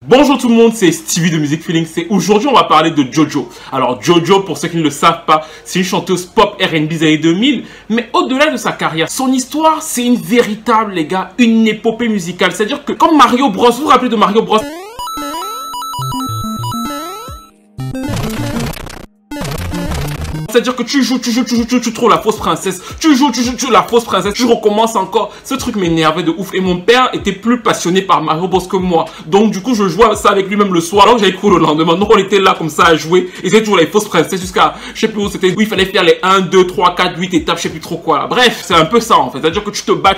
Bonjour tout le monde, c'est Stevie de Music Feelings et aujourd'hui on va parler de Jojo. Alors Jojo, pour ceux qui ne le savent pas, c'est une chanteuse pop R&B des années 2000, mais au-delà de sa carrière, son histoire c'est une véritable, les gars, une épopée musicale. C'est-à-dire que comme Mario Bros, vous vous rappelez de Mario Bros? C'est-à-dire que tu joues trop la fausse princesse. Tu joues la fausse princesse. Tu recommences encore. Ce truc m'énervait de ouf. Et mon père était plus passionné par Mario Bros que moi. Donc du coup, je jouais ça avec lui même le soir. Alors que j'avais cours le lendemain. Donc on était là comme ça à jouer. Et c'était toujours les fausses princesses jusqu'à, je sais plus où c'était, où il fallait faire les 1, 2, 3, 4, 8 étapes. Je sais plus trop quoi là. Bref, c'est un peu ça en fait. C'est-à-dire que tu te bats.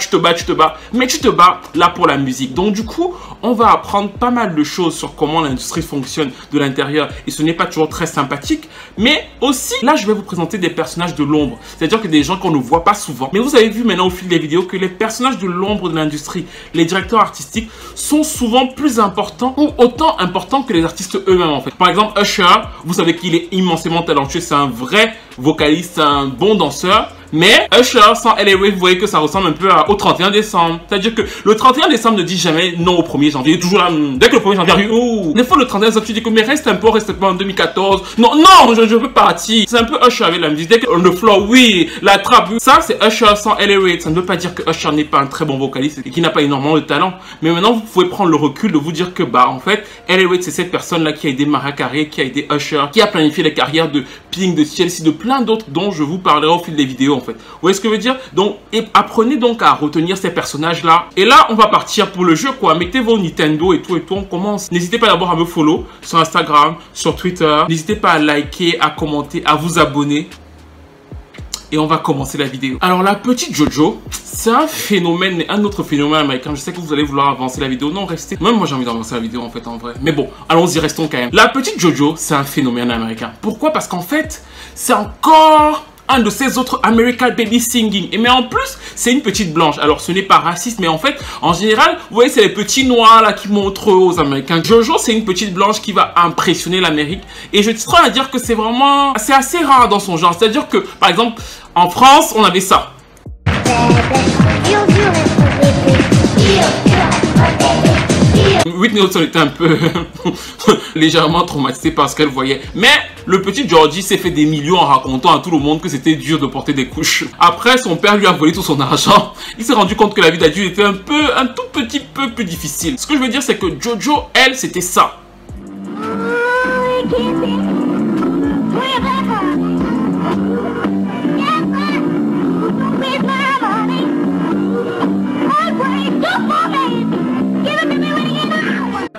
Mais tu te bats là pour la musique. Donc du coup, on va apprendre pas mal de choses sur comment l'industrie fonctionne de l'intérieur. Et ce n'est pas toujours très sympathique. Mais aussi, là, je vais vous présenter des personnages de l'ombre. C'est-à-dire que des gens qu'on ne voit pas souvent. Mais vous avez vu maintenant au fil des vidéos que les personnages de l'ombre de l'industrie, les directeurs artistiques, sont souvent plus importants ou autant importants que les artistes eux-mêmes en fait. Par exemple, Usher, vous savez qu'il est immensément talentueux. C'est un vrai vocaliste, un bon danseur. Mais Usher sans LA Reid, vous voyez que ça ressemble un peu au 31 décembre. C'est-à-dire que le 31 décembre ne dit jamais non au 1er janvier. Il est toujours là, dès que le 1er janvier arrive, ouh. Des fois le 31 décembre, tu dis que mais reste un peu en 2014. Non, je veux partir. C'est un peu Usher avec la musique. Dès que le flow, oui, la trappe, ça c'est Usher sans LA Reid. Ça ne veut pas dire que Usher n'est pas un très bon vocaliste et qu'il n'a pas énormément de talent. Mais maintenant, vous pouvez prendre le recul de vous dire que bah en fait, LA Reid c'est cette personne-là qui a aidé Mariah Carey, qui a aidé Usher, qui a planifié les carrières de Pink, de Chelsea, de plein d'autres dont je vous parlerai au fil des vidéos en fait. Vous voyez ce que je veux dire? Donc, apprenez donc à retenir ces personnages-là. Et là, on va partir pour le jeu, quoi. Mettez vos Nintendo et tout, on commence. N'hésitez pas d'abord à me follow sur Instagram, sur Twitter. N'hésitez pas à liker, à commenter, à vous abonner. Et on va commencer la vidéo. Alors, la petite Jojo, c'est un phénomène, un autre phénomène américain. Je sais que vous allez vouloir avancer la vidéo. Non, restez. Même moi, j'ai envie d'avancer la vidéo, en fait, en vrai. Mais bon, allons-y, restons quand même. La petite Jojo, c'est un phénomène américain. Pourquoi? Parce qu'en fait, c'est encore un de ces autres American Baby Singing. Et mais en plus, c'est une petite blanche. Alors, ce n'est pas raciste, mais en fait, en général, vous voyez, c'est les petits noirs là qui montrent aux Américains. Jojo, c'est une petite blanche qui va impressionner l'Amérique. Et je tiens à dire que c'est vraiment, c'est assez rare dans son genre. C'est-à-dire que, par exemple, en France, on avait ça. Whitney Houston était un peu légèrement traumatisée par ce qu'elle voyait. Mais le petit Georgie s'est fait des millions en racontant à tout le monde que c'était dur de porter des couches. Après, son père lui a volé tout son argent. Il s'est rendu compte que la vie d'adulte était un tout petit peu plus difficile. Ce que je veux dire, c'est que Jojo, elle, c'était ça.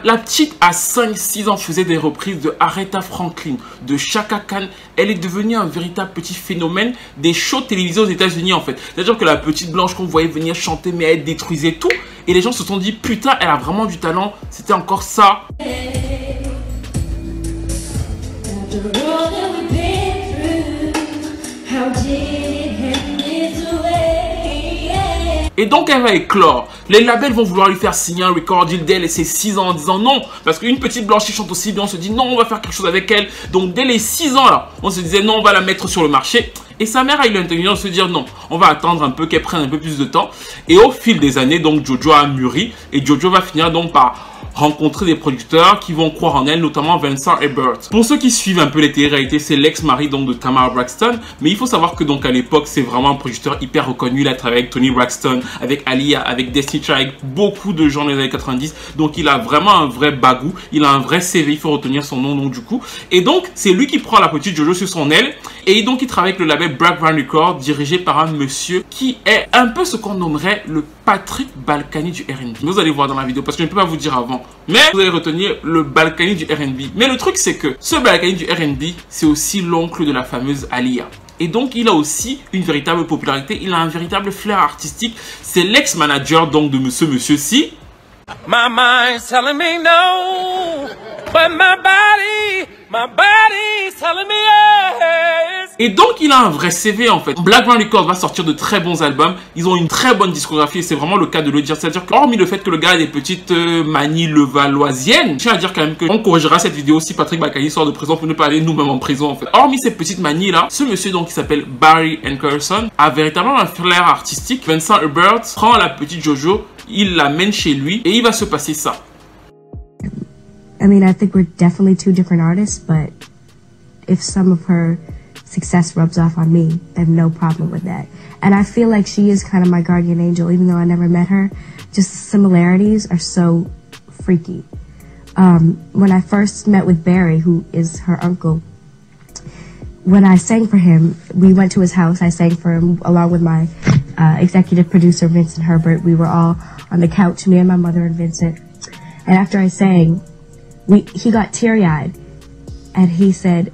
La petite, à 5-6 ans, faisait des reprises de Aretha Franklin, de Chaka Khan. Elle est devenue un véritable petit phénomène des shows télévisés aux États-Unis en fait. C'est-à-dire que la petite blanche qu'on voyait venir chanter, mais elle détruisait tout. Et les gens se sont dit, putain, elle a vraiment du talent. C'était encore ça. Et donc elle va éclore. Les labels vont vouloir lui faire signer un record deal dès ses 6 ans en disant non. Parce qu'une petite blanche qui chante aussi bien, on se dit non, on va faire quelque chose avec elle. Donc dès les 6 ans là, on se disait non, on va la mettre sur le marché. Et sa mère a eu l'intelligence de se dire non, on va attendre un peu qu'elle prenne un peu plus de temps. Et au fil des années, donc Jojo a mûri. Et Jojo va finir donc par rencontrer des producteurs qui vont croire en elle, notamment Vincent Ebert. Pour ceux qui suivent un peu les télé-réalités, c'est l'ex-mari donc de Tamara Braxton. Mais il faut savoir que donc à l'époque, c'est vraiment un producteur hyper reconnu. Il a travaillé avec Toni Braxton, avec Aaliyah, avec Destiny Child, avec beaucoup de gens dans les années 90. Donc il a vraiment un vrai bagou. Il a un vrai CV, il faut retenir son nom donc du coup. Et donc c'est lui qui prend la petite Jojo sur son aile. Et donc il travaille avec le label Black Van Records, dirigé par un monsieur qui est un peu ce qu'on nommerait le Patrick Balkany du R&B. Vous allez voir dans la vidéo parce que je ne peux pas vous dire avant. Mais vous allez retenir le Balkany du R&B. Mais le truc c'est que ce Balkany du R&B, c'est aussi l'oncle de la fameuse Aaliyah. Et donc il a aussi une véritable popularité, il a un véritable flair artistique. C'est l'ex-manager donc de ce monsieur-ci. My mind's telling me no, but my body's telling me yes. Et donc il a un vrai CV en fait. Black Van Records va sortir de très bons albums. Ils ont une très bonne discographie et c'est vraiment le cas de le dire. C'est-à-dire que hormis le fait que le gars a des petites manies levalloisiennes, je tiens à dire quand même qu'on corrigera cette vidéo si Patrick Balkany sort de prison pour ne pas aller nous-mêmes en prison en fait. Hormis ces petites manies là, ce monsieur donc qui s'appelle Barry Ankerson a véritablement un flair artistique. Vincent Ebert prend la petite Jojo, il l'amène chez lui et il va se passer ça. mean, I think we're definitely two different artists, but if some of her success rubs off on me, I have no problem with that. And I feel like she is kind of my guardian angel, even though I never met her. Just the similarities are so freaky. When I first met with Barry, who is her uncle, when I sang for him, we went to his house. I sang for him along with my executive producer, Vincent Herbert. We were all on the couch, me and my mother and Vincent. And after I sang, he got teary-eyed. And he said,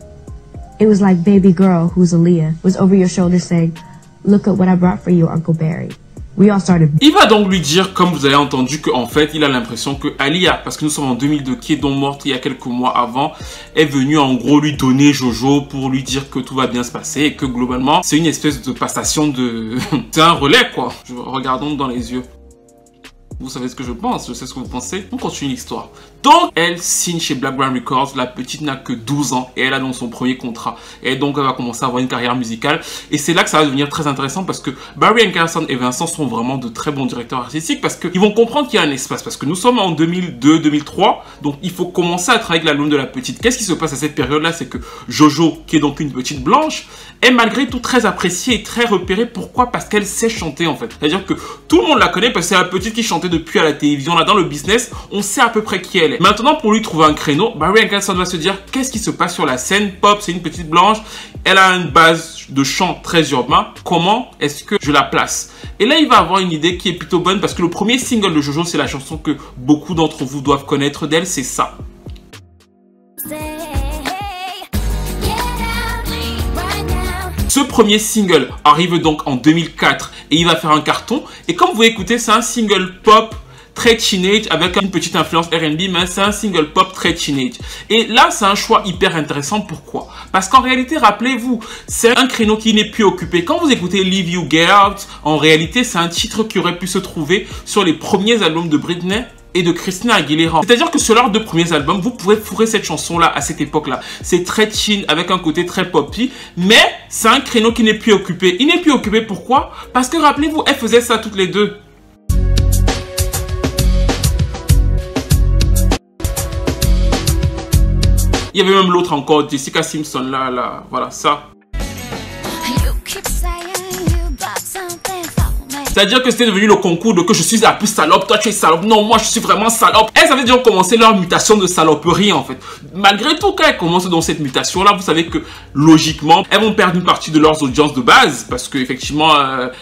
it was like baby girl, who's Aaliyah, was over your shoulder saying, look at what I brought for you, Uncle Barry. We all started. Il va donc lui dire, comme vous avez entendu, qu'en fait, il a l'impression que Aaliyah, parce que nous sommes en 2002, qui est donc morte il y a quelques mois avant, est venue en gros lui donner Jojo pour lui dire que tout va bien se passer et que globalement, c'est une espèce de passation de... c'est un relais, quoi. Regardons dans les yeux. Vous savez ce que je pense, je sais ce que vous pensez. On continue l'histoire. Donc, elle signe chez Black Brown Records. La petite n'a que 12 ans et elle a donc son premier contrat. Et donc, elle va commencer à avoir une carrière musicale. Et c'est là que ça va devenir très intéressant parce que Barry Carson et Vincent sont vraiment de très bons directeurs artistiques parce qu'ils vont comprendre qu'il y a un espace. Parce que nous sommes en 2002-2003. Donc, il faut commencer à travailler avec l'album de la petite. Qu'est-ce qui se passe à cette période-là? C'est que Jojo, qui est donc une petite blanche, est malgré tout très appréciée et très repérée. Pourquoi? Parce qu'elle sait chanter en fait. C'est-à-dire que tout le monde la connaît parce que c'est la petite qui chantait depuis à la télévision. Là, dans le business, on sait à peu près qui elle est. Maintenant, pour lui trouver un créneau, Barry Carson va se dire qu'est-ce qui se passe sur la scène pop? C'est une petite blanche, elle a une base de chant très urbain. Comment est-ce que je la place? Et là, il va avoir une idée qui est plutôt bonne parce que le premier single de Jojo, c'est la chanson que beaucoup d'entre vous doivent connaître d'elle, c'est ça. Ce premier single arrive donc en 2004 et il va faire un carton. Et comme vous écoutez, c'est un single pop très teenage avec une petite influence R&B, mais c'est un single pop très teenage. Et là, c'est un choix hyper intéressant. Pourquoi? Parce qu'en réalité, rappelez-vous, c'est un créneau qui n'est plus occupé. Quand vous écoutez Leave You Get Out, en réalité, c'est un titre qui aurait pu se trouver sur les premiers albums de Britney et de Christina Aguilera. C'est-à-dire que sur leurs deux premiers albums, vous pourrez fourrer cette chanson-là à cette époque-là. C'est très teen, avec un côté très poppy, mais c'est un créneau qui n'est plus occupé. Il n'est plus occupé, pourquoi? Parce que rappelez-vous, elles faisaient ça toutes les deux. Il y avait même l'autre encore, Jessica Simpson, là, voilà, ça. C'est-à-dire que c'était devenu le concours de que je suis la plus salope, toi tu es salope, non moi je suis vraiment salope. Elles avaient déjà commencé leur mutation de saloperie en fait. Malgré tout, quand elles commencent dans cette mutation là, vous savez que logiquement, elles vont perdre une partie de leurs audiences de base parce que effectivement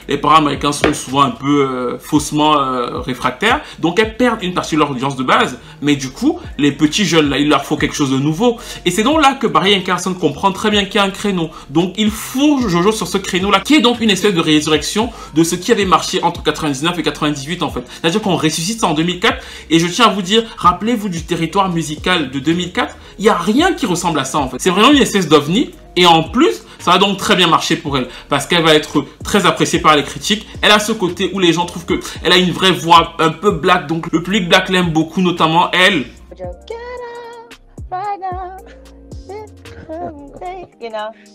les parents américains sont souvent un peu faussement réfractaires. Donc elles perdent une partie de leur audience de base. Mais du coup, les petits jeunes là, il leur faut quelque chose de nouveau. Et c'est donc là que Barry Carson comprend très bien qu'il y a un créneau. Donc il fourre Jojo sur ce créneau là, qui est donc une espèce de résurrection de ce qui avait marché entre 99 et 98 en fait. C'est-à-dire qu'on ressuscite ça en 2004 et je tiens à vous dire, rappelez-vous du territoire musical de 2004, il n'y a rien qui ressemble à ça en fait. C'est vraiment une espèce d'ovni et en plus, ça va donc très bien marcher pour elle parce qu'elle va être très appréciée par les critiques. Elle a ce côté où les gens trouvent qu'elle a une vraie voix un peu black, donc le public black l'aime beaucoup, notamment elle.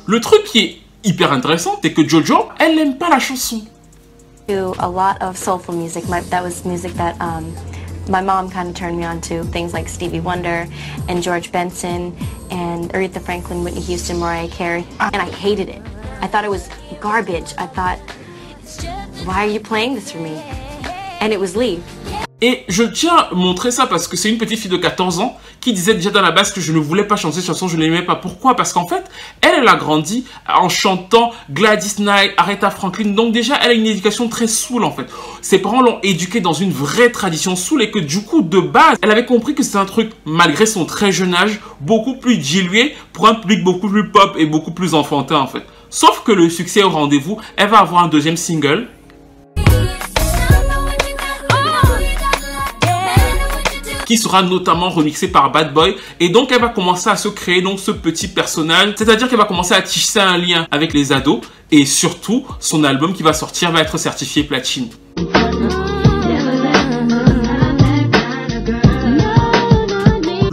Le truc qui est hyper intéressant, c'est que Jojo, elle n'aime pas la chanson. A lot of soulful music. That was music that my mom kind of turned me on to. Things like Stevie Wonder and George Benson and Aretha Franklin, Whitney Houston, Mariah Carey. And I hated it. I thought it was garbage. I thought, why are you playing this for me? And it was Lee. Et je tiens à montrer ça parce que c'est une petite fille de 14 ans qui disait déjà dans la base que je ne voulais pas chanter cette chanson, je ne l'aimais pas. Pourquoi? Parce qu'en fait, elle a grandi en chantant Gladys Knight, Aretha Franklin. Donc déjà, elle a une éducation très soul en fait. Ses parents l'ont éduquée dans une vraie tradition soul et que du coup, de base, elle avait compris que c'est un truc, malgré son très jeune âge, beaucoup plus dilué pour un public beaucoup plus pop et beaucoup plus enfantin en fait. Sauf que le succès au rendez-vous, elle va avoir un deuxième single. Qui sera notamment remixé par Bad Boy. Et donc, elle va commencer à se créer donc ce petit personnage. C'est-à-dire qu'elle va commencer à tisser un lien avec les ados. Et surtout, son album qui va sortir va être certifié platine.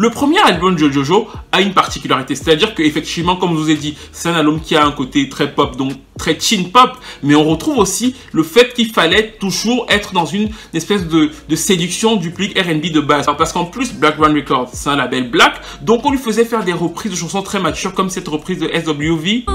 Le premier album de Jojo a une particularité, c'est-à-dire qu'effectivement, comme je vous ai dit, c'est un album qui a un côté très pop, donc très teen pop, mais on retrouve aussi le fait qu'il fallait toujours être dans une espèce de séduction du public R&B de base. Parce qu'en plus, Black Ground Records, c'est un label black, donc on lui faisait faire des reprises de chansons très matures, comme cette reprise de SWV.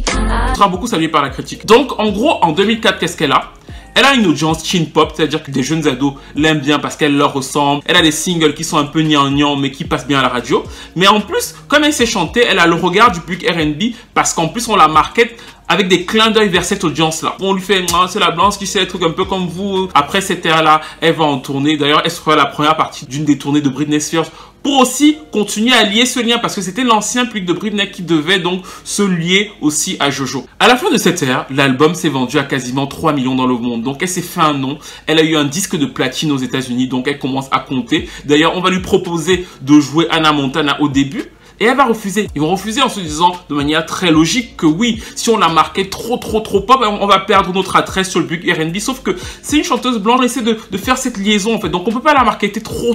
Ça sera beaucoup salué par la critique. Donc, en gros, en 2004, qu'est-ce qu'elle a? Elle a une audience teen pop, c'est-à-dire que des jeunes ados l'aiment bien parce qu'elle leur ressemble. Elle a des singles qui sont un peu gnangnan mais qui passent bien à la radio. Mais en plus, comme elle sait chanter, elle a le regard du public R&B parce qu'en plus, on la market avec des clins d'œil vers cette audience-là. On lui fait, c'est la blanche qui sait des trucs un peu comme vous. Après cette ère-là, elle va en tournée. D'ailleurs, elle sera la première partie d'une des tournées de Britney Spears pour aussi continuer à lier ce lien parce que c'était l'ancien public de Britney qui devait donc se lier aussi à Jojo. À la fin de cette ère, l'album s'est vendu à quasiment 3 millions dans le monde. Donc elle s'est fait un nom. Elle a eu un disque de platine aux États-Unis, donc elle commence à compter. D'ailleurs, on va lui proposer de jouer Hannah Montana au début. Et elle va refuser. Ils vont refuser en se disant de manière très logique que oui, si on la marquait trop pop, on va perdre notre attrait sur le public R&B. Sauf que c'est une chanteuse blanche, on essaie de faire cette liaison en fait. Donc on peut pas la marketer trop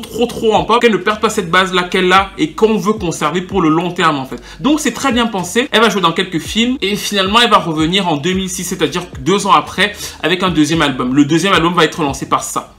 en pop, qu'elle ne perde pas cette base-là qu'elle a et qu'on veut conserver pour le long terme en fait. Donc c'est très bien pensé. Elle va jouer dans quelques films et finalement elle va revenir en 2006, c'est-à-dire 2 ans après, avec un deuxième album. Le deuxième album va être lancé par ça.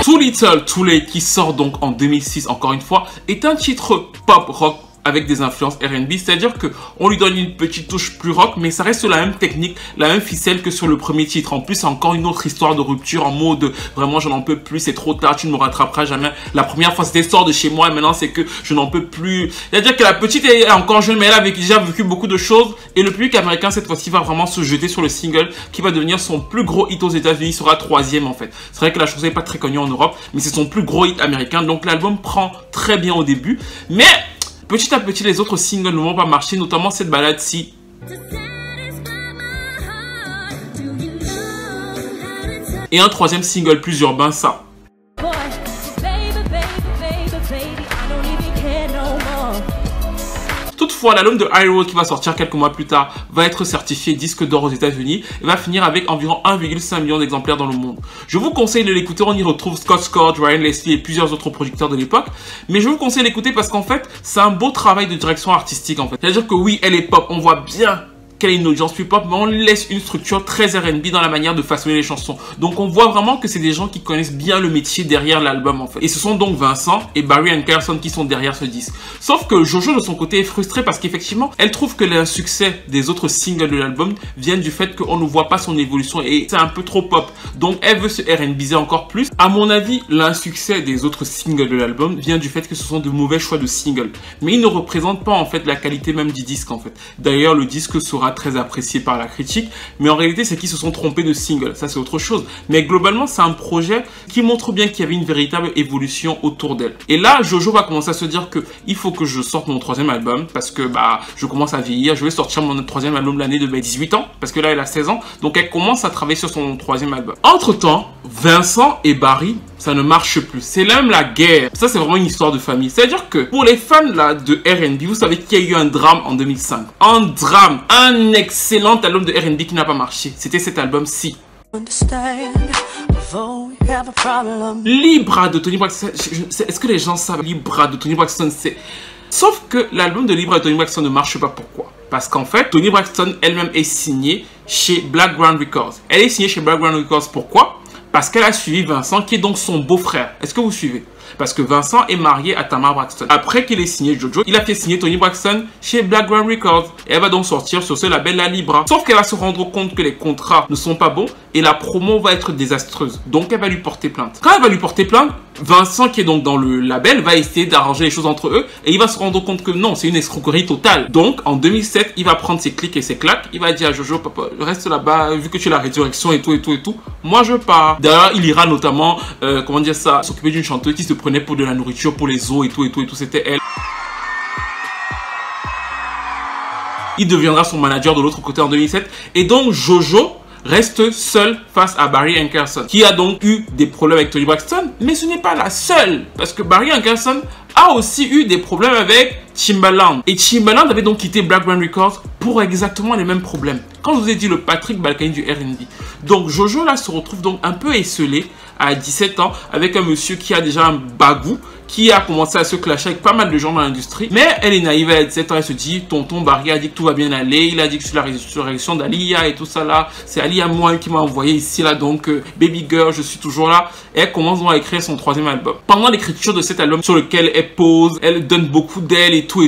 Too Little, Too Late, qui sort donc en 2006, encore une fois, est un titre pop rock avec des influences R&B, c'est-à-dire que on lui donne une petite touche plus rock, mais ça reste la même technique, la même ficelle que sur le premier titre. En plus, c'est encore une autre histoire de rupture en mode vraiment je n'en peux plus, c'est trop tard, tu ne me rattraperas jamais. La première fois c'était sors de chez moi et maintenant c'est que je n'en peux plus. C'est-à-dire que la petite est encore jeune, mais elle a déjà vécu beaucoup de choses et le public américain cette fois-ci va vraiment se jeter sur le single qui va devenir son plus gros hit aux États-Unis, sera 3e en fait. C'est vrai que la chose n'est pas très connue en Europe, mais c'est son plus gros hit américain, donc l'album prend très bien au début, mais petit à petit, les autres singles ne vont pas marcher, notamment cette balade-ci. Et un troisième single plus urbain, ça. Toutefois, l'album de High Road qui va sortir quelques mois plus tard va être certifié disque d'or aux États-Unis et va finir avec environ 1,5 million d'exemplaires dans le monde. Je vous conseille de l'écouter, on y retrouve Scott Storch, Ryan Leslie et plusieurs autres producteurs de l'époque, mais je vous conseille d'écouter parce qu'en fait, c'est un beau travail de direction artistique en fait. C'est-à-dire que oui, elle est pop, on voit bien qu'elle a une audience plus pop, mais on laisse une structure très R&B dans la manière de façonner les chansons. Donc on voit vraiment que c'est des gens qui connaissent bien le métier derrière l'album en fait. Et ce sont donc Vincent et Barry Carson qui sont derrière ce disque. Sauf que Jojo de son côté est frustrée parce qu'effectivement, elle trouve que l'insuccès des autres singles de l'album viennent du fait qu'on ne voit pas son évolution et c'est un peu trop pop. Donc elle veut se R&Biser encore plus. À mon avis, l'insuccès des autres singles de l'album vient du fait que ce sont de mauvais choix de singles. Mais ils ne représentent pas en fait la qualité même du disque en fait. D'ailleurs, le disque sera très apprécié par la critique, mais en réalité c'est qu'ils se sont trompés de single, ça c'est autre chose. Mais globalement c'est un projet qui montre bien qu'il y avait une véritable évolution autour d'elle. Et là Jojo va commencer à se dire que il faut que je sorte mon troisième album parce que je commence à vieillir, je vais sortir mon troisième album l'année de mes 18 ans parce que là elle a 16 ans, donc elle commence à travailler sur son troisième album. Entre temps, Vincent et Barry, ça ne marche plus. C'est même la guerre. Ça, c'est vraiment une histoire de famille. C'est-à-dire que pour les fans là de R&B, vous savez qu'il y a eu un drame en 2005. Un drame. Un excellent album de R&B qui n'a pas marché. C'était cet album-ci. Libra de Toni Braxton. Est-ce que les gens savent Libra de Toni Braxton? Sauf que l'album de Libra de Toni Braxton ne marche pas. Pourquoi? Parce qu'en fait, Toni Braxton elle-même est signée chez Black Ground Records. Elle est signée chez Black Ground Records. Pourquoi? Parce qu'elle a suivi Vincent, qui est donc son beau-frère. Est-ce que vous suivez? Parce que Vincent est marié à Tamar Braxton. Après qu'il ait signé Jojo, il a fait signer Toni Braxton chez Black Ground Records. Et elle va donc sortir sur ce label La Libra. Sauf qu'elle va se rendre compte que les contrats ne sont pas bons et la promo va être désastreuse. Donc elle va lui porter plainte. Quand elle va lui porter plainte, Vincent, qui est donc dans le label, va essayer d'arranger les choses entre eux et il va se rendre compte que non, c'est une escroquerie totale. Donc en 2007, il va prendre ses clics et ses claques. Il va dire à Jojo, papa, reste là-bas, vu que tu es la résurrection et tout. Moi je pars. D'ailleurs, il ira notamment, s'occuper d'une chanteuse qui se prenait pour de la nourriture pour les os et tout. C'était elle. Il deviendra son manager de l'autre côté en 2007. Et donc Jojo reste seul face à Barry Carson, qui a donc eu des problèmes avec Toni Braxton, mais ce n'est pas la seule, parce que Barry Carson a aussi eu des problèmes avec Timbaland. Et Timbaland avait donc quitté Black Ground Records pour exactement les mêmes problèmes. Quand je vous ai dit le Patrick Balkany du R&B. Donc Jojo là se retrouve donc un peu esselé à 17 ans avec un monsieur qui a déjà un bagou, qui a commencé à se clasher avec pas mal de gens dans l'industrie. Mais elle est naïve, elle a 17 ans, elle se dit, tonton Barry a dit que tout va bien aller, il a dit que c'est la résurrection d'Alia et tout ça là, c'est Alia moi qui m'a envoyé ici là, donc Baby Girl, je suis toujours là. Et elle commence donc à écrire son 3e album. Pendant l'écriture de cet album sur lequel elle pose, elle donne beaucoup d'elle et tout,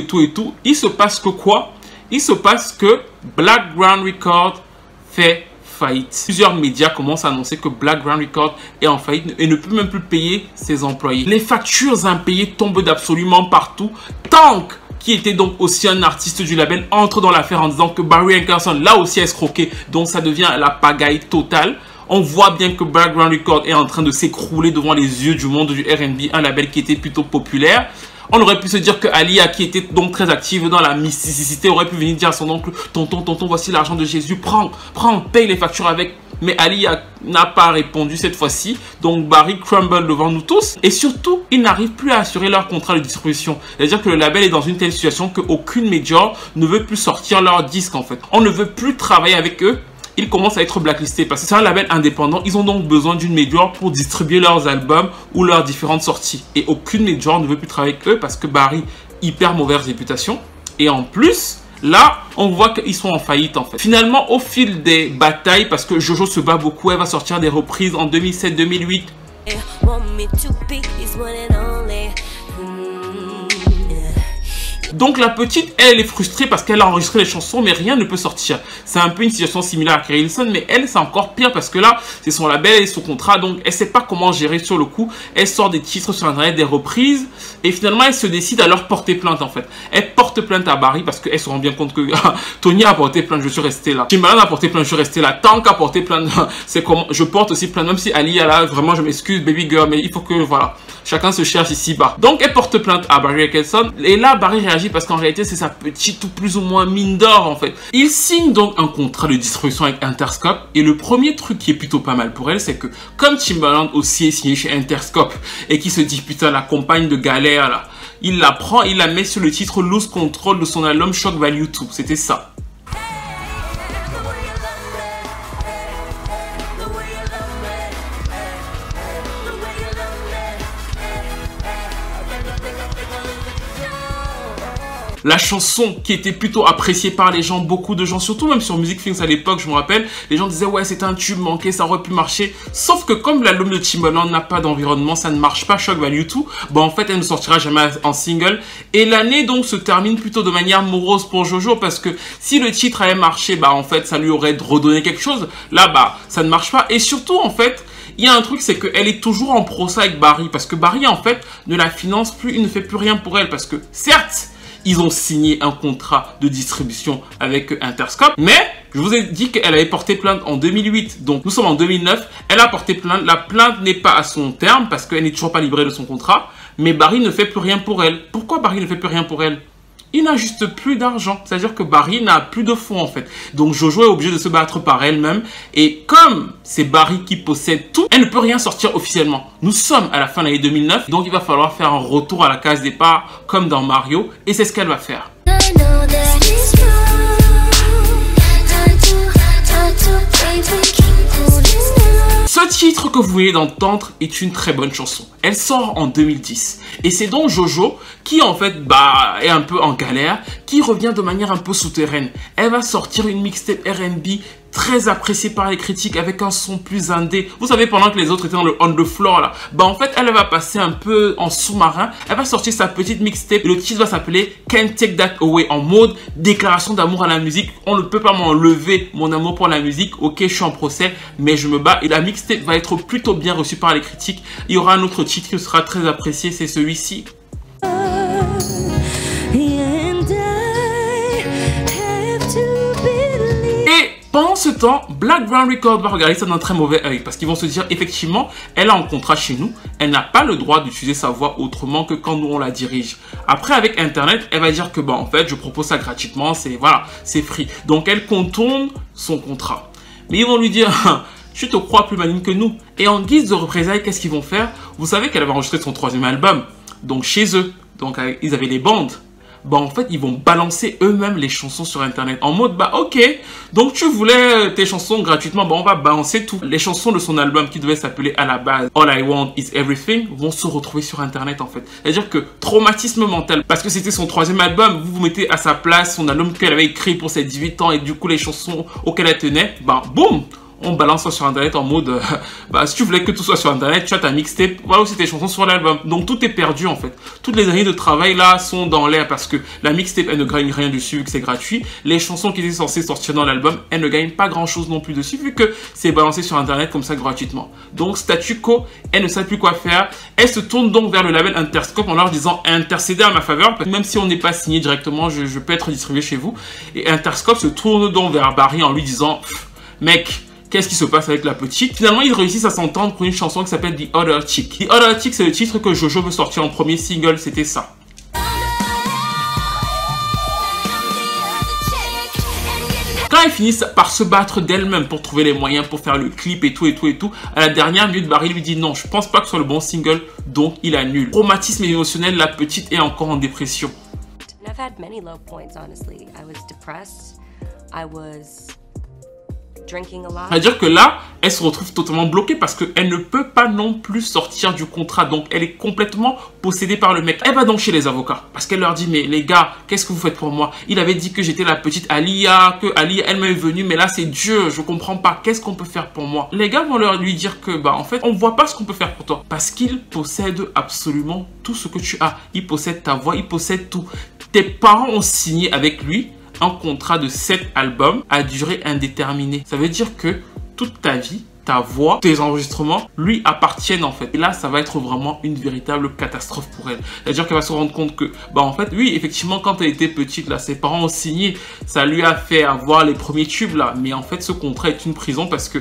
il se passe que quoi? Il se passe que Black Ground Records fait faillite. Plusieurs médias commencent à annoncer que Black Ground Records est en faillite et ne peut même plus payer ses employés. Les factures impayées tombent d'absolument partout. Tank, qui était donc aussi un artiste du label, entre dans l'affaire en disant que Barry Hankerson l'a aussi escroqué. Donc ça devient la pagaille totale. On voit bien que Black Ground Records est en train de s'écrouler devant les yeux du monde du R&B, un label qui était plutôt populaire. On aurait pu se dire que Alia, qui était donc très active dans la mysticité, aurait pu venir dire à son oncle, tonton, voici l'argent de Jésus, prends, paye les factures avec. Mais Alia n'a pas répondu cette fois-ci. Donc Barry crumble devant nous tous. Et surtout, ils n'arrivent plus à assurer leur contrat de distribution. C'est-à-dire que le label est dans une telle situation qu'aucune major ne veut plus sortir leur disque en fait. On ne veut plus travailler avec eux. Ils commencent à être blacklistés parce que c'est un label indépendant. Ils ont donc besoin d'une major pour distribuer leurs albums ou leurs différentes sorties. Et aucune major ne veut plus travailler avec eux parce que Barry, hyper mauvaise réputation. Et en plus, là, on voit qu'ils sont en faillite en fait. Finalement, au fil des batailles, parce que Jojo se bat beaucoup, elle va sortir des reprises en 2007-2008. Donc la petite, elle est frustrée parce qu'elle a enregistré les chansons, mais rien ne peut sortir. C'est un peu une situation similaire à Carrie Hilson, mais elle, c'est encore pire parce que là, c'est son label et son contrat, donc elle sait pas comment gérer sur le coup. Elle sort des titres sur internet, des reprises, et finalement, elle se décide à leur porter plainte en fait. Elle porte plainte à Barry parce qu'elle se rend bien compte que Tony a porté plainte, je suis resté là. Timbaland a porté plainte, je suis resté là. Tank a porté plainte, c'est comment je porte aussi plainte, même si Ali, là, vraiment, je m'excuse, baby girl, mais il faut que, voilà, chacun se cherche ici-bas. Donc, elle porte plainte à Barry Hankerson, et là, Barry réagit parce qu'en réalité, c'est sa petite ou plus ou moins mine d'or, en fait. Il signe donc un contrat de distribution avec Interscope, et le premier truc qui est plutôt pas mal pour elle, c'est que, comme Timbaland aussi est signé chez Interscope, et qui se dit, putain, la compagne de galère, là, il la prend, il la met sur le titre Lose Control de son album Shock Value 2, c'était ça. La chanson qui était plutôt appréciée par les gens, beaucoup de gens, surtout même sur Music Things à l'époque, je me rappelle, les gens disaient ouais c'est un tube manqué, ça aurait pu marcher. Sauf que comme l'album de Timbaland n'a pas d'environnement, ça ne marche pas, Shock Value 2, bon en fait elle ne sortira jamais en single. Et l'année donc se termine plutôt de manière morose pour Jojo parce que si le titre avait marché, bah en fait ça lui aurait redonné quelque chose. Là bah ça ne marche pas et surtout en fait, il y a un truc, c'est qu'elle est toujours en procès avec Barry parce que Barry en fait ne la finance plus, il ne fait plus rien pour elle parce que certes, ils ont signé un contrat de distribution avec Interscope. Mais je vous ai dit qu'elle avait porté plainte en 2008. Donc nous sommes en 2009. Elle a porté plainte. La plainte n'est pas à son terme parce qu'elle n'est toujours pas livrée de son contrat. Mais Barry ne fait plus rien pour elle. Pourquoi Barry ne fait plus rien pour elle? Il n'a juste plus d'argent. C'est-à-dire que Barry n'a plus de fonds en fait. Donc Jojo est obligée de se battre par elle-même. Et comme c'est Barry qui possède tout, elle ne peut rien sortir officiellement. Nous sommes à la fin de l'année 2009. Donc il va falloir faire un retour à la case départ comme dans Mario. Et c'est ce qu'elle va faire. Ce titre que vous venez d'entendre est une très bonne chanson. Elle sort en 2010. Et c'est donc Jojo qui en fait est un peu en galère, qui revient de manière un peu souterraine. Elle va sortir une mixtape R&B très appréciée par les critiques avec un son plus indé. Vous savez, pendant que les autres étaient dans le on the floor là, en fait elle va passer un peu en sous-marin. Elle va sortir sa petite mixtape et le titre va s'appeler Can't Take That Away, en mode déclaration d'amour à la musique. On ne peut pas m'enlever mon amour pour la musique. Ok, je suis en procès, mais je me bats. Et la mixtape va être plutôt bien reçue par les critiques. Il y aura un autre titre qui sera très apprécié, c'est celui-ci. Pendant ce temps, Black Ground Records va regarder ça d'un très mauvais œil parce qu'ils vont se dire effectivement, elle a un contrat chez nous, elle n'a pas le droit d'utiliser sa voix autrement que quand nous on la dirige. Après avec internet, elle va dire que en fait, je propose ça gratuitement, c'est free. Donc elle contourne son contrat. Mais ils vont lui dire tu te crois plus maligne que nous. Et en guise de représailles, qu'est-ce qu'ils vont faire? Vous savez qu'elle avait enregistré son 3e album, donc chez eux. Donc ils avaient les bandes. bah en fait ils vont balancer eux-mêmes les chansons sur internet en mode bah ok, donc tu voulais tes chansons gratuitement, bah on va balancer tout. Les chansons de son album qui devait s'appeler à la base All I Want Is Everything vont se retrouver sur internet en fait. C'est-à-dire que traumatisme mental, parce que c'était son 3e album, vous vous mettez à sa place, son album qu'elle avait écrit pour ses 18 ans et du coup les chansons auxquelles elle tenait, bah boum, on balance ça sur internet en mode bah si tu voulais que tout soit sur internet, tu as ta mixtape, voilà aussi tes chansons sur l'album. Donc tout est perdu en fait. Toutes les années de travail là sont dans l'air parce que la mixtape elle ne gagne rien dessus vu que c'est gratuit. Les chansons qui étaient censées sortir dans l'album, elles ne gagnent pas grand chose non plus dessus vu que c'est balancé sur internet comme ça gratuitement. Donc statu quo, elle ne sait plus quoi faire. Elle se tourne donc vers le label Interscope en leur disant intercéder à ma faveur, même si on n'est pas signé directement, je peux être distribué chez vous. Et Interscope se tourne donc vers Barry en lui disant mec, qu'est-ce qui se passe avec la petite? Finalement, ils réussissent à s'entendre pour une chanson qui s'appelle The Other Chick. The Other Chick, c'est le titre que Jojo veut sortir en premier single, c'était ça. Quand elles finissent par se battre d'elles-mêmes pour trouver les moyens pour faire le clip et tout, à la dernière minute, Barry lui dit non, je pense pas que ce soit le bon single, donc il annule. Traumatisme émotionnel, la petite est encore en dépression. I've had many low points, honestly. I was depressed. I was drinking a lot. C'est-à-dire que là, elle se retrouve totalement bloquée parce qu'elle ne peut pas non plus sortir du contrat. Donc, elle est complètement possédée par le mec. Elle va donc chez les avocats parce qu'elle leur dit, mais les gars, qu'est-ce que vous faites pour moi? Il avait dit que j'étais la petite Alia, que Alia, elle m'est venue, mais là, c'est Dieu, je comprends pas. Qu'est-ce qu'on peut faire pour moi? Les gars vont lui dire que, bah, en fait, on voit pas ce qu'on peut faire pour toi parce qu'il possède absolument tout ce que tu as. Il possède ta voix, il possède tout. Tes parents ont signé avec lui un contrat de 7 albums à durée indéterminée. Ça veut dire que toute ta vie, ta voix, tes enregistrements lui appartiennent en fait. Et là, ça va être vraiment une véritable catastrophe pour elle. C'est-à-dire qu'elle va se rendre compte que, bah en fait, oui, effectivement, quand elle était petite, là, ses parents ont signé, ça lui a fait avoir les premiers tubes là. Mais en fait, ce contrat est une prison parce que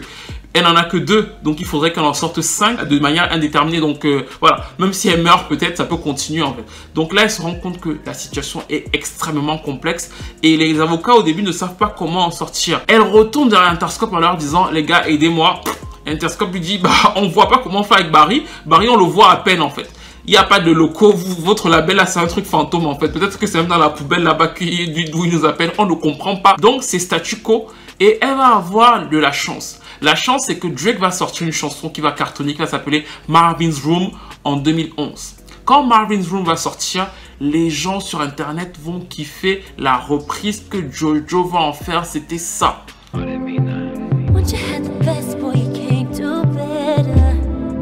elle n'en a que 2, donc il faudrait qu'elle en sorte 5 de manière indéterminée. Donc voilà, même si elle meurt peut-être, ça peut continuer en fait. Donc là, elle se rend compte que la situation est extrêmement complexe et les avocats au début ne savent pas comment en sortir. Elle retourne vers Interscope en leur disant, les gars, aidez-moi. Interscope lui dit, bah on voit pas comment faire avec Barry. Barry, on le voit à peine en fait. Il n'y a pas de locaux, votre label là c'est un truc fantôme en fait. Peut-être que c'est même dans la poubelle là-bas d'où il nous appelle, on ne comprend pas. Donc c'est statu quo et elle va avoir de la chance. La chance, c'est que Drake va sortir une chanson qui va cartonner, qui va s'appeler Marvin's Room en 2011. Quand Marvin's Room va sortir, les gens sur internet vont kiffer la reprise que Jojo va en faire, c'était ça.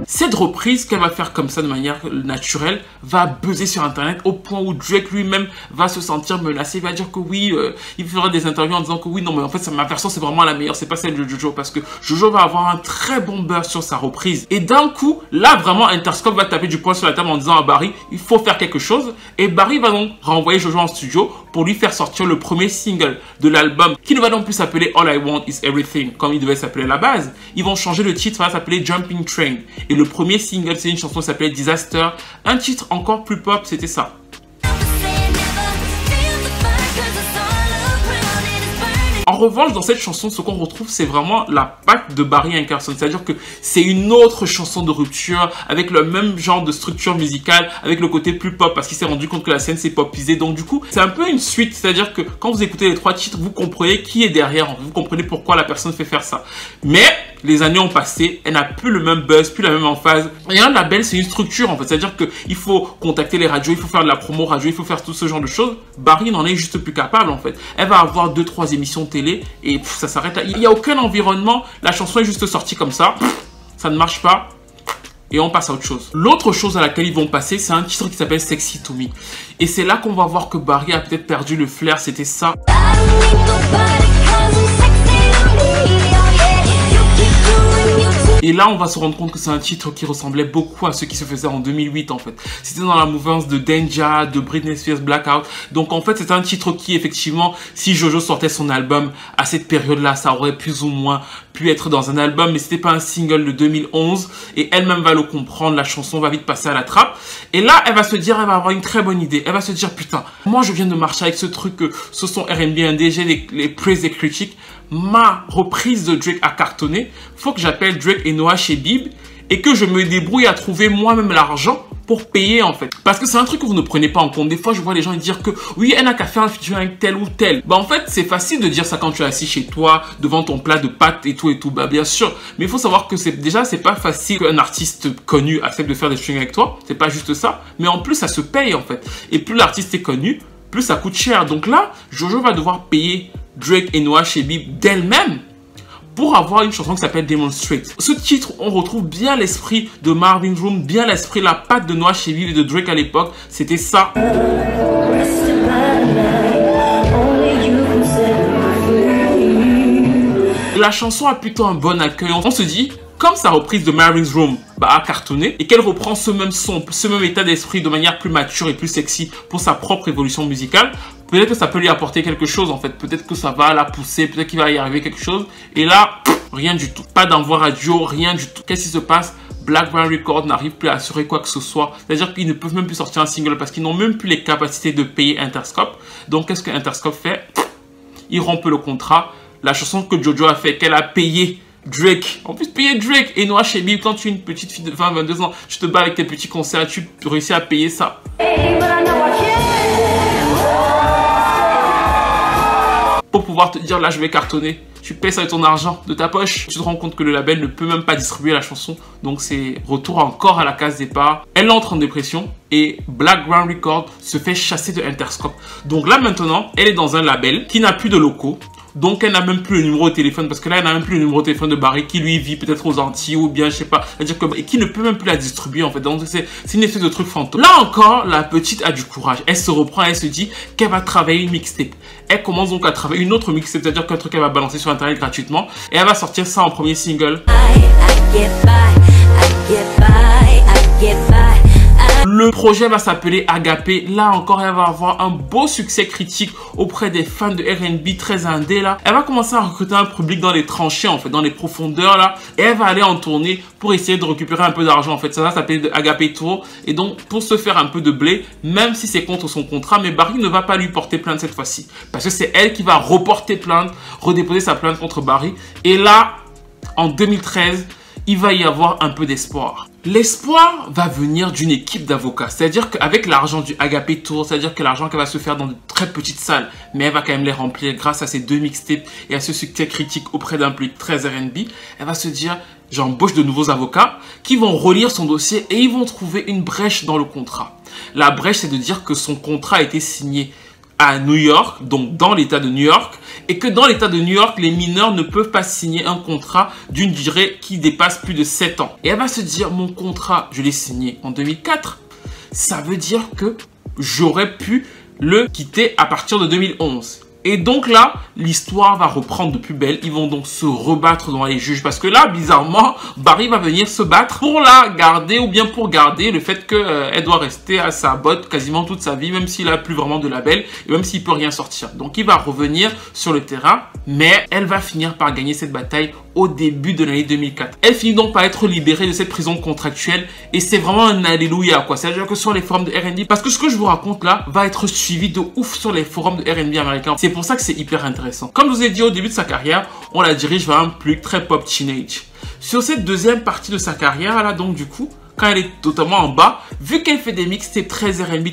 Cette reprise qu'elle va faire comme ça de manière naturelle va buzzer sur internet au point où Drake lui-même va se sentir menacé. Il va dire que oui, il fera des interviews en disant que oui, non mais en fait ma version c'est vraiment la meilleure, c'est pas celle de Jojo parce que Jojo va avoir un très bon buzz sur sa reprise. Et d'un coup, là vraiment Interscope va taper du poing sur la table en disant à Barry, il faut faire quelque chose. Et Barry va donc renvoyer Jojo en studio pour lui faire sortir le premier single de l'album qui ne va donc plus s'appeler All I Want Is Everything comme il devait s'appeler à la base. Ils vont changer le titre, ça va s'appeler Jumping Train. Et le premier single, c'est une chanson qui s'appelait Disaster. Un titre encore plus pop, c'était ça. En revanche, dans cette chanson, ce qu'on retrouve, c'est vraiment la patte de Barry Hankerson. C'est-à-dire que c'est une autre chanson de rupture, avec le même genre de structure musicale, avec le côté plus pop, parce qu'il s'est rendu compte que la scène s'est popisée. Donc du coup, c'est un peu une suite. C'est-à-dire que quand vous écoutez les 3 titres, vous comprenez qui est derrière. Vous comprenez pourquoi la personne fait faire ça. Mais les années ont passé, elle n'a plus le même buzz, plus la même emphase. Et un label, c'est une structure en fait. C'est-à-dire qu'il faut contacter les radios, il faut faire de la promo radio, il faut faire tout ce genre de choses. Barry n'en est juste plus capable en fait. Elle va avoir 2-3 émissions télé et ça s'arrête là. Il n'y a aucun environnement. La chanson est juste sortie comme ça. Ça ne marche pas. Et on passe à autre chose. L'autre chose à laquelle ils vont passer, c'est un titre qui s'appelle Sexy to Me. Et c'est là qu'on va voir que Barry a peut-être perdu le flair. C'était ça. Et là, on va se rendre compte que c'est un titre qui ressemblait beaucoup à ce qui se faisait en 2008, en fait. C'était dans la mouvance de Danja, de Britney Spears, Blackout. Donc, en fait, c'est un titre qui, effectivement, si Jojo sortait son album à cette période-là, ça aurait plus ou moins pu être dans un album, mais c'était pas un single de 2011. Et elle-même va le comprendre, la chanson va vite passer à la trappe. Et là, elle va se dire, elle va avoir une très bonne idée. Elle va se dire, putain, moi, je viens de marcher avec ce truc, ce son R&B indé, les praises des critiques. Ma reprise de Drake a cartonné. Faut que j'appelle Drake et Noah chez Bib et que je me débrouille à trouver moi-même l'argent pour payer en fait. Parce que c'est un truc que vous ne prenez pas en compte. Des fois, je vois les gens dire que oui, elle n'a qu'à faire un featuring avec tel ou tel. Bah en fait, c'est facile de dire ça quand tu es assis chez toi, devant ton plat de pâtes et tout et tout. Bah bien sûr. Mais il faut savoir que c'est pas facile qu'un artiste connu accepte de faire des featuring avec toi. C'est pas juste ça. Mais en plus, ça se paye en fait. Et plus l'artiste est connu, plus ça coûte cher. Donc là, Jojo va devoir payer Drake et Noah Shebi d'elle-même pour avoir une chanson qui s'appelle Demonstrate. Ce titre, on retrouve bien l'esprit de Marvin's Room, bien l'esprit, la patte de Noah Shebi et de Drake à l'époque. C'était ça. La chanson a plutôt un bon accueil. On se dit, comme sa reprise de Marvin's Room a cartonné et qu'elle reprend ce même son, ce même état d'esprit de manière plus mature et plus sexy pour sa propre évolution musicale, peut-être que ça peut lui apporter quelque chose en fait. Peut-être que ça va la pousser, peut-être qu'il va y arriver quelque chose. Et là, rien du tout. Pas d'envoi radio, rien du tout. Qu'est-ce qui se passe? Black Ground Records n'arrive plus à assurer quoi que ce soit. C'est-à-dire qu'ils ne peuvent même plus sortir un single parce qu'ils n'ont même plus les capacités de payer Interscope. Donc, qu'est-ce que Interscope fait? Il rompt le contrat. La chanson que Jojo a fait, qu'elle a payé Drake. En plus, payer Drake et Noah Shebi, quand tu es une petite fille de 20-22 ans, tu te bats avec tes petits concerts, tu réussis à payer ça. Pour pouvoir te dire, là, je vais cartonner. Tu payes ça avec ton argent de ta poche. Tu te rends compte que le label ne peut même pas distribuer la chanson. Donc, c'est retour encore à la case départ. Elle entre en dépression et Black Ground Records se fait chasser de Interscope. Donc là, maintenant, elle est dans un label qui n'a plus de locaux. Donc, elle n'a même plus le numéro de téléphone parce que là, elle n'a même plus le numéro de téléphone de Barry qui lui vit peut-être aux Antilles ou bien, je sais pas, c'est-à-dire que, et qui ne peut même plus la distribuer en fait. Donc, c'est une espèce de truc fantôme. Là encore, la petite a du courage. Elle se reprend, elle se dit qu'elle va travailler une mixtape. Elle commence donc à travailler une autre mixtape, c'est-à-dire qu'un truc qu'elle va balancer sur internet gratuitement et elle va sortir ça en premier single. Le projet va s'appeler Agapé. Là encore, elle va avoir un beau succès critique auprès des fans de R&B très indé là. Elle va commencer à recruter un public dans les tranchées en fait, dans les profondeurs là. Et elle va aller en tournée pour essayer de récupérer un peu d'argent en fait. Ça va s'appeler Agapé Tour. Et donc, pour se faire un peu de blé, même si c'est contre son contrat, mais Barry ne va pas lui porter plainte cette fois-ci. Parce que c'est elle qui va reporter plainte, redéposer sa plainte contre Barry. Et là, en 2013, il va y avoir un peu d'espoir. L'espoir va venir d'une équipe d'avocats. C'est-à-dire qu'avec l'argent du Agapé Tour, c'est-à-dire que l'argent qu'elle va se faire dans de très petites salles, mais elle va quand même les remplir grâce à ces deux mixtapes et à ce succès critique auprès d'un public très R&B, elle va se dire, j'embauche de nouveaux avocats qui vont relire son dossier et ils vont trouver une brèche dans le contrat. La brèche, c'est de dire que son contrat a été signé à New York, donc dans l'état de New York, et que dans l'état de New York, les mineurs ne peuvent pas signer un contrat d'une durée qui dépasse plus de 7 ans. Et elle va se dire, mon contrat, je l'ai signé en 2004, ça veut dire que j'aurais pu le quitter à partir de 2011. Et donc là, l'histoire va reprendre de plus belle. Ils vont donc se rebattre devant les juges. Parce que là, bizarrement, Barry va venir se battre pour la garder ou bien pour garder le fait qu'elle doit rester à sa botte quasiment toute sa vie, même s'il n'a plus vraiment de label et même s'il peut rien sortir. Donc, il va revenir sur le terrain, mais elle va finir par gagner cette bataille au début de l'année 2004. Elle finit donc par être libérée de cette prison contractuelle et c'est vraiment un alléluia quoi. C'est-à-dire que sur les forums de R&B, parce que ce que je vous raconte là va être suivi de ouf sur les forums de R&B américains. C'est pour ça que c'est hyper intéressant. Comme je vous ai dit au début de sa carrière, on la dirige vers un public très pop teenage. Sur cette deuxième partie de sa carrière là, donc du coup, quand elle est totalement en bas, vu qu'elle fait des mixtapes très R&B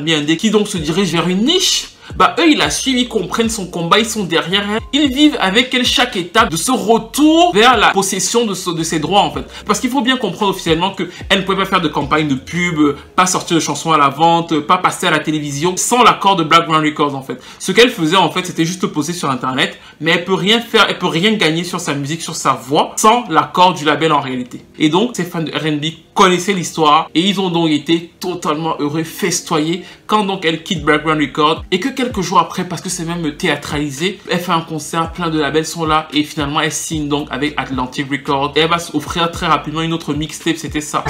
indé, qui donc se dirigent vers une niche, bah eux ils la suivent, ils comprennent son combat, ils sont derrière elle, ils vivent avec elle chaque étape de ce retour vers la possession de ses droits en fait. Parce qu'il faut bien comprendre officiellement qu'elle ne pouvait pas faire de campagne de pub, pas sortir de chansons à la vente, pas passer à la télévision sans l'accord de Black Ground Records en fait. Ce qu'elle faisait en fait c'était juste poser sur internet, mais elle peut rien faire, elle peut rien gagner sur sa musique, sur sa voix sans l'accord du label en réalité. Et donc ces fans de R&B connaissaient l'histoire et ils ont donc été totalement heureux, festoyés quand donc elle quitte Black Ground Records et que quelques jours après, parce que c'est même théâtralisé, elle fait un concert, plein de labels sont là et finalement elle signe donc avec Atlantic Records et elle va s'offrir très rapidement une autre mixtape, c'était ça.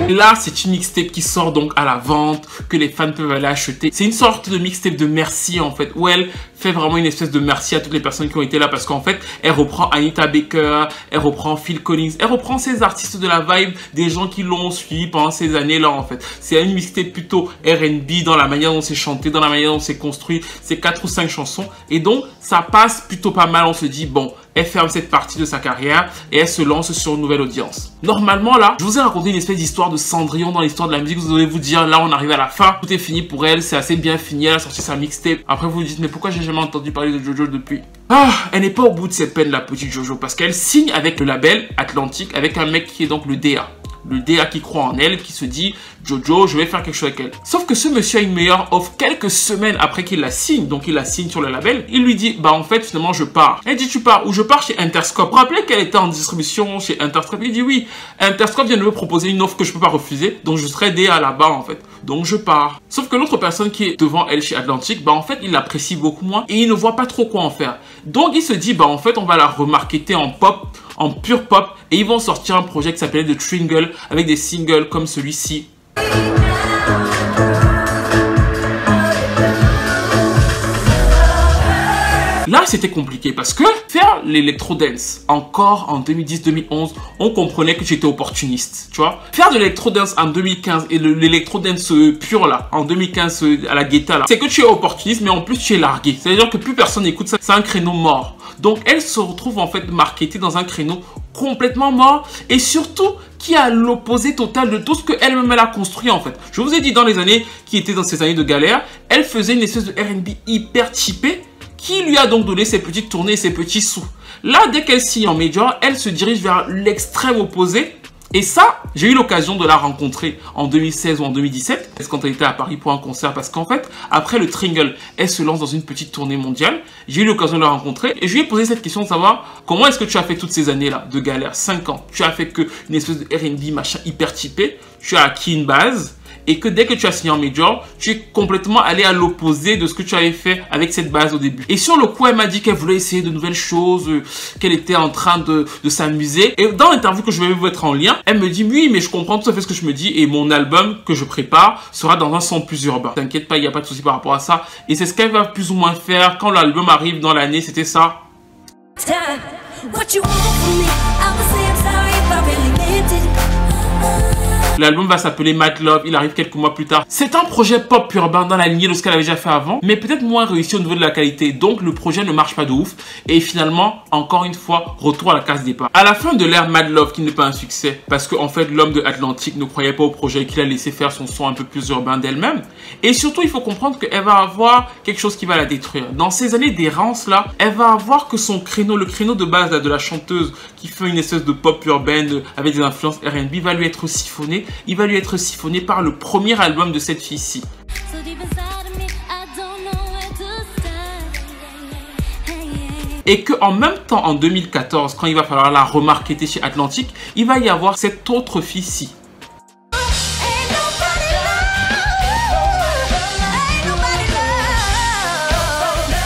Là, c'est une mixtape qui sort donc à la vente, que les fans peuvent aller acheter. C'est une sorte de mixtape de merci en fait, où elle fait vraiment une espèce de merci à toutes les personnes qui ont été là parce qu'en fait, elle reprend Anita Baker, elle reprend Phil Collins, elle reprend ces artistes de la vibe, des gens qui l'ont suivi pendant ces années-là en fait. C'est une mixtape plutôt R&B dans la manière dont c'est chanté, dans la manière dont c'est construit, c'est 4 ou 5 chansons et donc ça passe plutôt pas mal. On se dit bon, elle ferme cette partie de sa carrière et elle se lance sur une nouvelle audience. Normalement là, je vous ai raconté une espèce d'histoire de Cendrillon dans l'histoire de la musique. Vous devez vous dire, là on arrive à la fin, tout est fini pour elle, c'est assez bien fini, elle a sorti sa mixtape. Après vous vous dites, mais pourquoi j'ai jamais entendu parler de Jojo depuis? Ah, elle n'est pas au bout de ses peines, la petite Jojo, parce qu'elle signe avec le label Atlantic, avec un mec qui est donc le DA. Le DA qui croit en elle, qui se dit Jojo, je vais faire quelque chose avec elle. Sauf que ce monsieur a une meilleure offre quelques semaines après qu'il la signe, donc il la signe sur le label. Il lui dit, bah en fait finalement je pars. Elle dit, tu pars où? Je pars chez Interscope. Vous vous rappelez qu'elle était en distribution chez Interscope? Il dit oui, Interscope vient de me proposer une offre que je peux pas refuser, donc je serai DA là-bas en fait. Donc je pars. Sauf que l'autre personne qui est devant elle chez Atlantic, bah en fait il l'apprécie beaucoup moins et il ne voit pas trop quoi en faire. Donc il se dit, bah en fait on va la remarketer en pop, en pure pop, et ils vont sortir un projet qui s'appelait The Tringle avec des singles comme celui-ci. Là, c'était compliqué parce que faire l'électro-dance encore en 2010-2011, on comprenait que tu étais opportuniste, tu vois. Faire de l'électro-dance en 2015 et l'électro-dance pur là, en 2015 à la Guetta là, c'est que tu es opportuniste mais en plus tu es largué. C'est-à-dire que plus personne n'écoute ça, c'est un créneau mort. Donc elle se retrouve en fait marketée dans un créneau complètement mort et surtout qui est à l'opposé total de tout ce qu'elle-même elle a construit en fait. Je vous ai dit dans les années qui étaient dans ces années de galère, elle faisait une espèce de R&B hyper cheapé qui lui a donc donné ses petites tournées et ses petits sous. Là, dès qu'elle signe en major, elle se dirige vers l'extrême opposé. Et ça, j'ai eu l'occasion de la rencontrer en 2016 ou en 2017. C'est quand elle était à Paris pour un concert. Parce qu'en fait, après le Tringle, elle se lance dans une petite tournée mondiale. J'ai eu l'occasion de la rencontrer. Et je lui ai posé cette question de savoir comment est-ce que tu as fait toutes ces années-là de galère, 5 ans. Tu as fait que une espèce de R&B machin hyper typé. Tu as acquis une base. Et que dès que tu as signé en major, tu es complètement allé à l'opposé de ce que tu avais fait avec cette base au début. Et sur le coup, elle m'a dit qu'elle voulait essayer de nouvelles choses, qu'elle était en train de s'amuser. Et dans l'interview que je vais vous mettre en lien, elle me dit, oui, mais je comprends tout à fait ce que je me dis et mon album que je prépare sera dans un son plus urbain. T'inquiète pas, il n'y a pas de souci par rapport à ça. Et c'est ce qu'elle va plus ou moins faire quand l'album arrive dans l'année, c'était ça. L'album va s'appeler Mad Love, il arrive quelques mois plus tard. C'est un projet pop urbain dans la lignée de ce qu'elle avait déjà fait avant, mais peut-être moins réussi au niveau de la qualité. Donc le projet ne marche pas de ouf. Et finalement, encore une fois, retour à la case départ. À la fin de l'ère Mad Love, qui n'est pas un succès, parce qu'en fait l'homme de Atlantic ne croyait pas au projet et qu'il a laissé faire son son un peu plus urbain d'elle-même. Et surtout, il faut comprendre qu'elle va avoir quelque chose qui va la détruire. Dans ces années d'errance là, elle va avoir que son créneau, le créneau de base là, de la chanteuse qui fait une espèce de pop urbaine avec des influences R&B, va lui être siphonné. Il va lui être siphonné par le premier album de cette fille-ci. Et qu'en même temps, en 2014, quand il va falloir la remarketer chez Atlantic, il va y avoir cette autre fille-ci.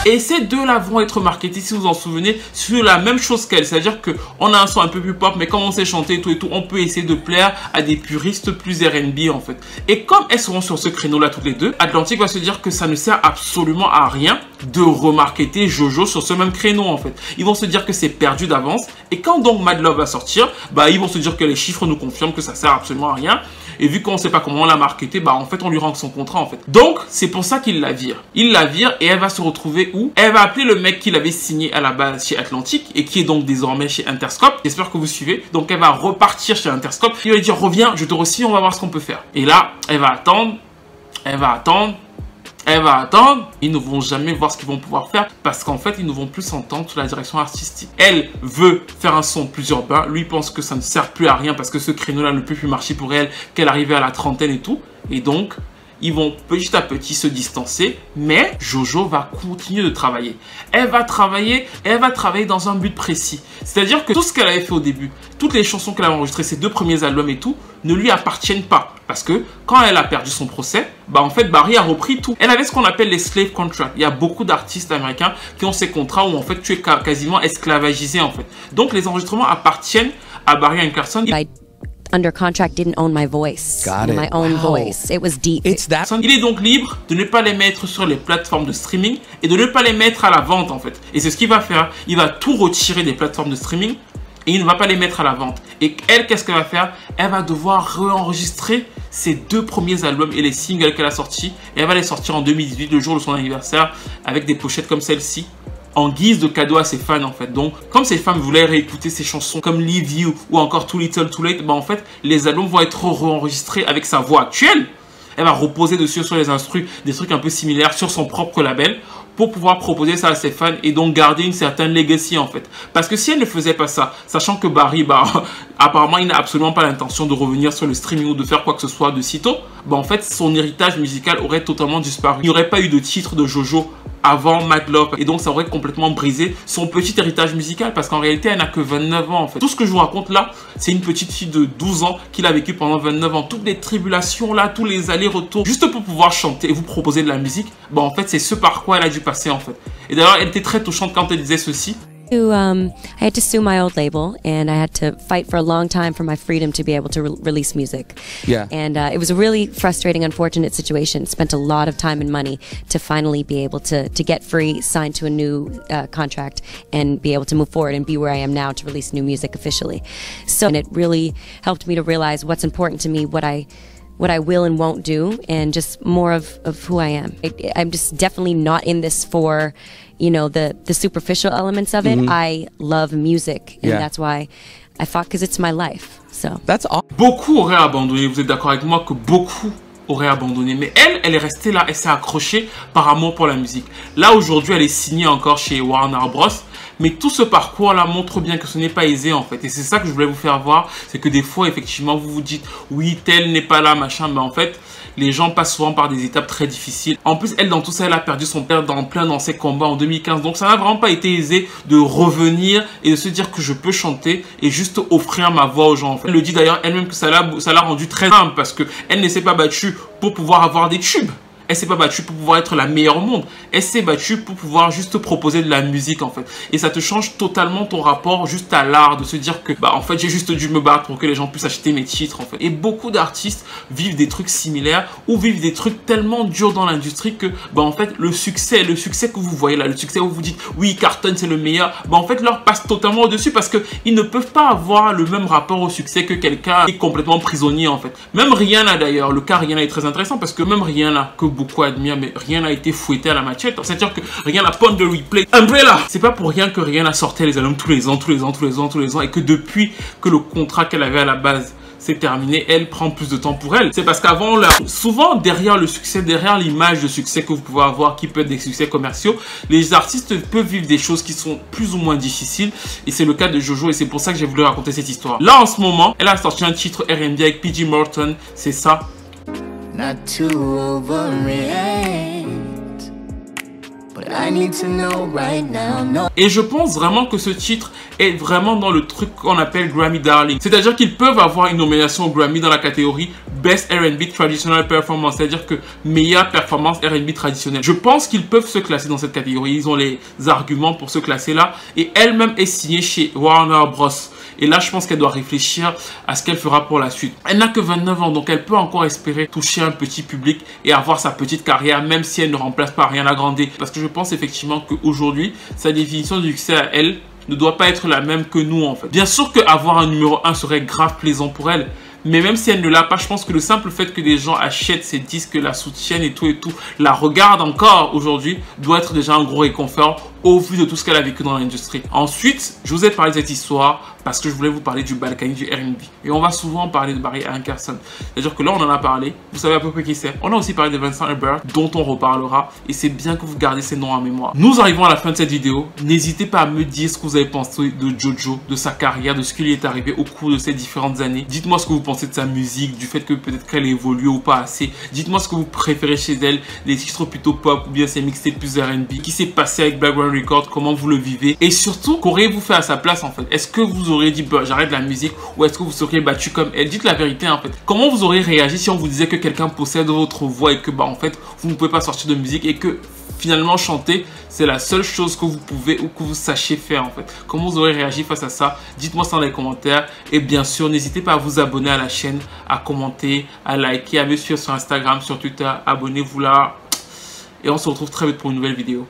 Et ces deux-là vont être marketés, si vous vous en souvenez, sur la même chose qu'elle. C'est-à-dire qu'on a un son un peu plus pop, mais comme on sait chanter et tout, on peut essayer de plaire à des puristes plus R&B en fait. Et comme elles seront sur ce créneau-là toutes les deux, Atlantic va se dire que ça ne sert absolument à rien de remarketer Jojo sur ce même créneau en fait. Ils vont se dire que c'est perdu d'avance. Et quand donc Mad Love va sortir, bah ils vont se dire que les chiffres nous confirment que ça sert absolument à rien. Et vu qu'on ne sait pas comment on l'a marketé, bah en fait on lui rend son contrat en fait. Donc c'est pour ça qu'il la vire. Il la vire et elle va se retrouver où? Elle va appeler le mec qui l'avait signé à la base chez Atlantic et qui est donc désormais chez Interscope. J'espère que vous suivez. Donc elle va repartir chez Interscope. Il va lui dire reviens, je te re-signe, on va voir ce qu'on peut faire. Et là, elle va attendre. Elle va attendre. Elle va attendre, ils ne vont jamais voir ce qu'ils vont pouvoir faire parce qu'en fait, ils ne vont plus s'entendre sur la direction artistique. Elle veut faire un son plus urbain, lui pense que ça ne sert plus à rien parce que ce créneau-là ne peut plus marcher pour elle, qu'elle arrivait à la trentaine et tout. Et donc, ils vont petit à petit se distancer, mais Jojo va continuer de travailler. Elle va travailler dans un but précis. C'est-à-dire que tout ce qu'elle avait fait au début, toutes les chansons qu'elle a enregistrées, ses 2 premiers albums et tout, ne lui appartiennent pas. Parce que quand elle a perdu son procès, bah en fait Barry a repris tout. Elle avait ce qu'on appelle les slave contracts. Il y a beaucoup d'artistes américains qui ont ces contrats où en fait tu es quasiment esclavagisé en fait. Donc les enregistrements appartiennent à Barry Carson. Under contract didn't own my voice. My own voice. It was deep. Il est donc libre de ne pas les mettre sur les plateformes de streaming et de ne pas les mettre à la vente en fait. Et c'est ce qu'il va faire. Il va tout retirer des plateformes de streaming et il ne va pas les mettre à la vente. Et elle, qu'est-ce qu'elle va faire? Elle va devoir réenregistrer ses 2 premiers albums et les singles qu'elle a sortis. Et elle va les sortir en 2018, le jour de son anniversaire, avec des pochettes comme celle-ci. en guise de cadeau à ses fans en fait. Donc comme ses fans voulaient réécouter ses chansons comme Leave You ou encore Too Little Too Late, bah en fait les albums vont être réenregistrés avec sa voix actuelle. Elle va reposer dessus sur les instrus des trucs un peu similaires sur son propre label pour pouvoir proposer ça à ses fans et donc garder une certaine legacy en fait. Parce que si elle ne faisait pas ça, sachant que Barry, bah, apparemment il n'a absolument pas l'intention de revenir sur le streaming ou de faire quoi que ce soit de sitôt, bah en fait son héritage musical aurait totalement disparu. Il n'y aurait pas eu de titre de Jojo avant Mad Love et donc ça aurait complètement brisé son petit héritage musical parce qu'en réalité elle n'a que 29 ans en fait. Tout ce que je vous raconte là, c'est une petite fille de 12 ans qu'il a vécu pendant 29 ans. Toutes les tribulations là, tous les allers-retours, juste pour pouvoir chanter et vous proposer de la musique, bah en fait c'est ce par quoi elle a dû passer en fait. Et d'ailleurs elle était très touchante quand elle disait ceci. I had to sue my old label, and I had to fight for a long time for my freedom to be able to release music. Yeah. And it was a really frustrating, unfortunate situation. Spent a lot of time and money to finally be able to get free, sign to a new contract, and be able to move forward and be where I am now to release new music officially. So, and it really helped me to realize what's important to me, what I will and won't do, and just more of who I am. I'm just definitely not in this for, you know, the superficial elements of it. I love music, and that's why I fought, because it's my life. So That's all. Beaucoup auraient abandonné, vous êtes d'accord avec moi que beaucoup auraient abandonné. Mais elle est restée là, elle s'est accrochée par amour pour la musique. Là aujourd'hui elle est signée encore chez Warner Bros. Mais tout ce parcours-là montre bien que ce n'est pas aisé en fait. Et c'est ça que je voulais vous faire voir. C'est que des fois, effectivement, vous vous dites, oui, tel n'est pas là, machin. Mais en fait, les gens passent souvent par des étapes très difficiles. En plus, elle, dans tout ça, elle a perdu son père dans ses combats en 2015. Donc, ça n'a vraiment pas été aisé de revenir et de se dire que je peux chanter et juste offrir ma voix aux gens. En fait. Elle le dit d'ailleurs elle-même que ça l'a rendu très simple parce qu'elle ne s'est pas battue pour pouvoir avoir des tubes. Elle s'est pas battue pour pouvoir être la meilleure au monde. Elle s'est battue pour pouvoir juste proposer de la musique en fait. Et ça te change totalement ton rapport juste à l'art, de se dire que bah en fait j'ai juste dû me battre pour que les gens puissent acheter mes titres en fait. Et beaucoup d'artistes vivent des trucs similaires ou vivent des trucs tellement durs dans l'industrie que bah en fait le succès que vous voyez là, le succès où vous dites oui Carton c'est le meilleur, bah en fait leur passe totalement au-dessus parce que ils ne peuvent pas avoir le même rapport au succès que quelqu'un qui est complètement prisonnier en fait. Même Rihanna d'ailleurs, le cas Rihanna est très intéressant parce que même Rihanna que beaucoup admirent, mais rien n'a été fouetté à la machette. C'est-à-dire que rien n'a pas de replay. Umbrella, c'est pas pour rien que Rihanna sortait les albums tous les ans et que depuis que le contrat qu'elle avait à la base c'est terminé, elle prend plus de temps pour elle. C'est parce qu'avant, souvent derrière le succès, derrière l'image de succès que vous pouvez avoir, qui peut être des succès commerciaux, les artistes peuvent vivre des choses qui sont plus ou moins difficiles. Et c'est le cas de Jojo et c'est pour ça que j'ai voulu raconter cette histoire. Là, en ce moment, elle a sorti un titre R&B avec PG Morton. C'est ça. Not to overreact, but I need to know right now. No. Et je pense vraiment que ce titre est vraiment dans le truc qu'on appelle Grammy Darling. C'est-à-dire qu'ils peuvent avoir une nomination au Grammy dans la catégorie Best R&B Traditional Performance, c'est-à-dire que meilleure performance R&B traditionnelle. Je pense qu'ils peuvent se classer dans cette catégorie. Ils ont les arguments pour se classer là. Et elle-même est signée chez Warner Bros. Et là, je pense qu'elle doit réfléchir à ce qu'elle fera pour la suite. Elle n'a que 29 ans, donc elle peut encore espérer toucher un petit public et avoir sa petite carrière, même si elle ne remplace pas Ariana Grande. Parce que je pense effectivement qu'aujourd'hui, sa définition du succès à elle ne doit pas être la même que nous, en fait. Bien sûr qu'avoir un numéro 1 serait grave plaisant pour elle. Mais même si elle ne l'a pas, je pense que le simple fait que des gens achètent ses disques, la soutiennent et tout, la regardent encore aujourd'hui, doit être déjà un gros réconfort au vu de tout ce qu'elle a vécu dans l'industrie. Ensuite, je vous ai parlé de cette histoire parce que je voulais vous parler du Balkany, du R&B. Et on va souvent parler de Barry Hankerson. C'est-à-dire que là, on en a parlé. Vous savez à peu près qui c'est. On a aussi parlé de Vincent Herbert, dont on reparlera. Et c'est bien que vous gardez ces noms en mémoire. Nous arrivons à la fin de cette vidéo. N'hésitez pas à me dire ce que vous avez pensé de Jojo, de sa carrière, de ce qui lui est arrivé au cours de ces différentes années. Dites-moi ce que vous pensez de sa musique, du fait que peut-être qu'elle évolue ou pas assez. Dites-moi ce que vous préférez chez elle, les titres plutôt pop ou bien ses mixtapes plus R&B. Qui s'est passé avec Blackground Records, comment vous le vivez et surtout, qu'auriez-vous fait à sa place en fait? Est-ce que vous auriez dit bah, j'arrête la musique ou est-ce que vous seriez battu comme elle? Dites la vérité en fait. Comment vous auriez réagi si on vous disait que quelqu'un possède votre voix et que bah en fait vous ne pouvez pas sortir de musique et que finalement chanter c'est la seule chose que vous pouvez ou que vous sachiez faire en fait? Comment vous aurez réagi face à ça? Dites-moi ça dans les commentaires et bien sûr n'hésitez pas à vous abonner à la chaîne, à commenter, à liker, à me suivre sur Instagram, sur Twitter. Abonnez-vous là et on se retrouve très vite pour une nouvelle vidéo.